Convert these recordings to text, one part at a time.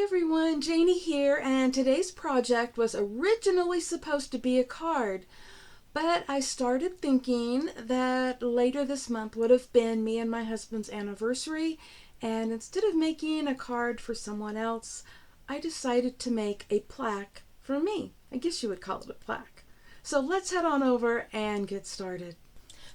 everyone, Janie here, and today's project was originally supposed to be a card, but I started thinking that later this month would have been me and my husband's anniversary, and instead of making a card for someone else, I decided to make a plaque for me. I guess you would call it a plaque. So let's head on over and get started.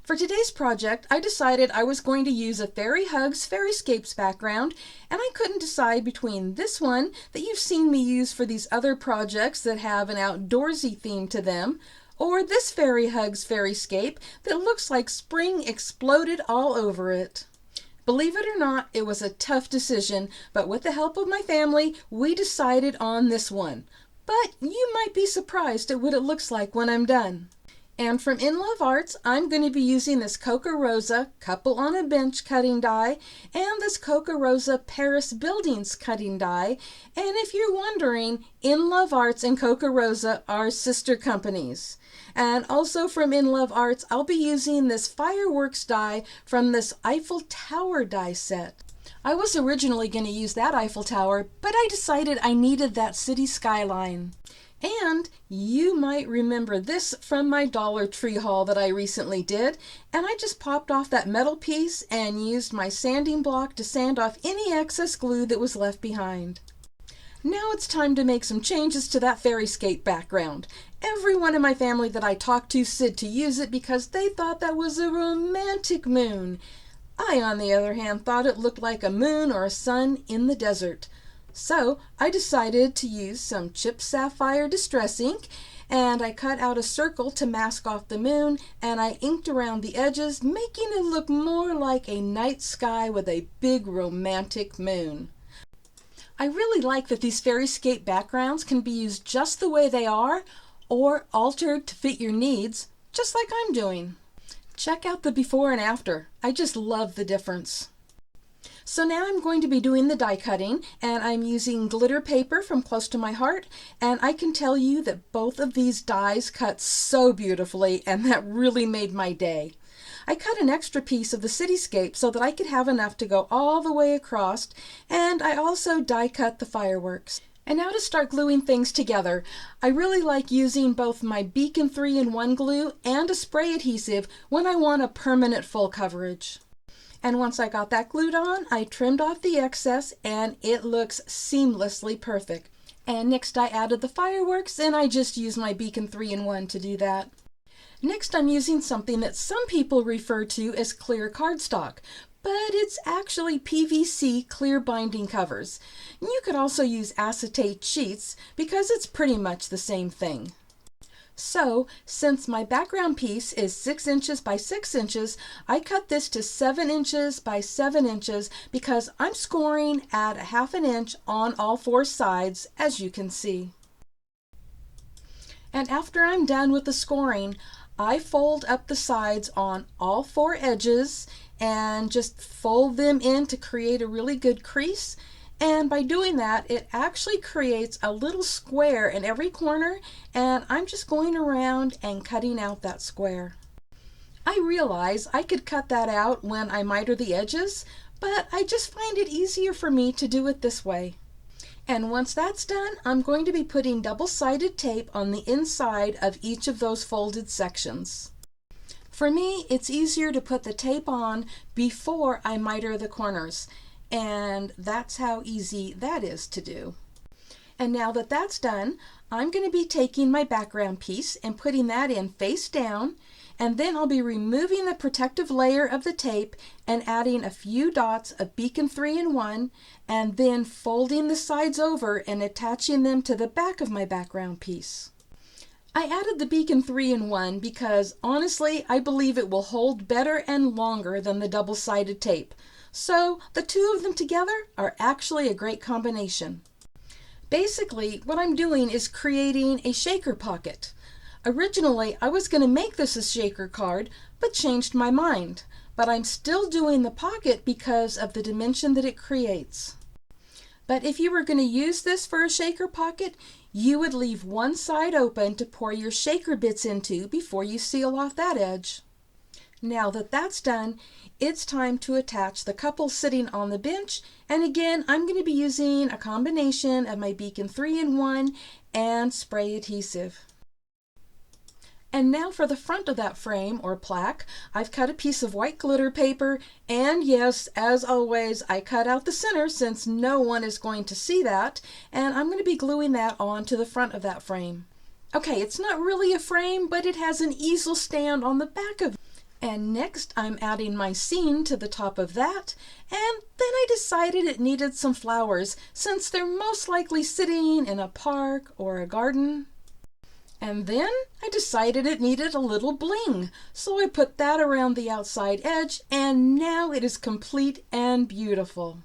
For today's project, I decided I was going to use a Fairy Hugs Fairyscapes background, and I couldn't decide between this one that you've seen me use for these other projects that have an outdoorsy theme to them, or this Fairy Hugs Fairyscape that looks like spring exploded all over it. Believe it or not, it was a tough decision, but with the help of my family, we decided on this one. But you might be surprised at what it looks like when I'm done. And from In Love Arts, I'm going to be using this Coca Rosa Couple on a Bench cutting die and this Coca Rosa Paris Buildings cutting die. And if you're wondering, In Love Arts and Coca Rosa are sister companies. And also from In Love Arts, I'll be using this fireworks die from this Eiffel Tower die set. I was originally going to use that Eiffel Tower, but I decided I needed that city skyline. And you might remember this from my Dollar Tree haul that I recently did, and I just popped off that metal piece and used my sanding block to sand off any excess glue that was left behind. Now it's time to make some changes to that Fairyscape background. Everyone in my family that I talked to said to use it because they thought that was a romantic moon. I, on the other hand, thought it looked like a moon or a sun in the desert. So I decided to use some chipped sapphire distress ink, and I cut out a circle to mask off the moon, and I inked around the edges, making it look more like a night sky with a big romantic moon. I really like that these Fairyscape backgrounds can be used just the way they are or altered to fit your needs, just like I'm doing. Check out the before and after. I just love the difference. So now I'm going to be doing the die cutting, and I'm using glitter paper from Close to My Heart, and I can tell you that both of these dies cut so beautifully, and that really made my day. I cut an extra piece of the cityscape so that I could have enough to go all the way across, and I also die cut the fireworks. And now to start gluing things together. I really like using both my Beacon 3-in-1 glue and a spray adhesive when I want a permanent full coverage. And once I got that glued on, I trimmed off the excess and it looks seamlessly perfect. And next I added the fireworks, and I just used my Beacon 3-in-1 to do that. Next I'm using something that some people refer to as clear cardstock, but it's actually PVC clear binding covers. You could also use acetate sheets because it's pretty much the same thing. So, since my background piece is 6 inches by 6 inches, I cut this to 7 inches by 7 inches because I'm scoring at 1/2 inch on all 4 sides, as you can see. And after I'm done with the scoring, I fold up the sides on all 4 edges and just fold them in to create a really good crease. And by doing that, it actually creates a little square in every corner, and I'm just going around and cutting out that square. I realize I could cut that out when I miter the edges, but I just find it easier for me to do it this way. And once that's done, I'm going to be putting double-sided tape on the inside of each of those folded sections. For me, it's easier to put the tape on before I miter the corners. And that's how easy that is to do. And now that that's done, I'm going to be taking my background piece and putting that in face down, and then I'll be removing the protective layer of the tape and adding a few dots of Beacon 3-in-1, and then folding the sides over and attaching them to the back of my background piece. I added the Beacon 3-in-1 because honestly, I believe it will hold better and longer than the double-sided tape. So the two of them together are actually a great combination. Basically, what I'm doing is creating a shaker pocket. Originally, I was going to make this a shaker card, but changed my mind. But I'm still doing the pocket because of the dimension that it creates. But if you were going to use this for a shaker pocket, you would leave one side open to pour your shaker bits into before you seal off that edge. Now that that's done, it's time to attach the couple sitting on the bench. And again, I'm going to be using a combination of my Beacon 3-in-1 and spray adhesive. And now for the front of that frame or plaque, I've cut a piece of white glitter paper, and yes, as always, I cut out the center since no one is going to see that, and I'm going to be gluing that onto the front of that frame. Okay, it's not really a frame, but it has an easel stand on the back of it. And next I'm adding my scene to the top of that, and then I decided it needed some flowers since they're most likely sitting in a park or a garden. And then I decided it needed a little bling, so I put that around the outside edge, and now it is complete and beautiful.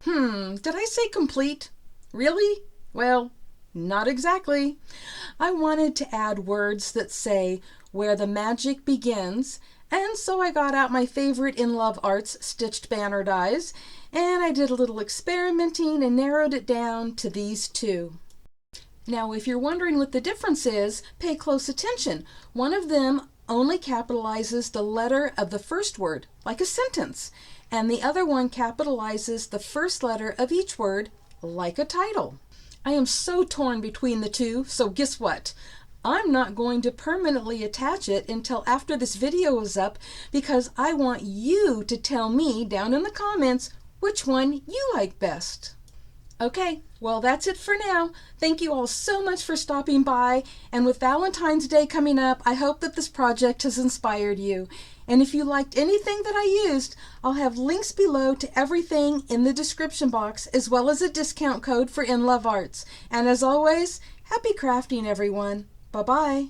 Did I say complete? Really? Well, not exactly. I wanted to add words that say where the magic begins, and so I got out my favorite In Love Arts stitched banner dies, and I did a little experimenting and narrowed it down to these two. Now, if you're wondering what the difference is, pay close attention. One of them only capitalizes the letter of the first word, like a sentence, and the other one capitalizes the first letter of each word, like a title. I am so torn between the two, so guess what? I'm not going to permanently attach it until after this video is up because I want you to tell me down in the comments which one you like best. Okay, well that's it for now. Thank you all so much for stopping by, and with Valentine's Day coming up, I hope that this project has inspired you. And if you liked anything that I used, I'll have links below to everything in the description box, as well as a discount code for In Love Arts. And as always, happy crafting everyone. Bye-bye.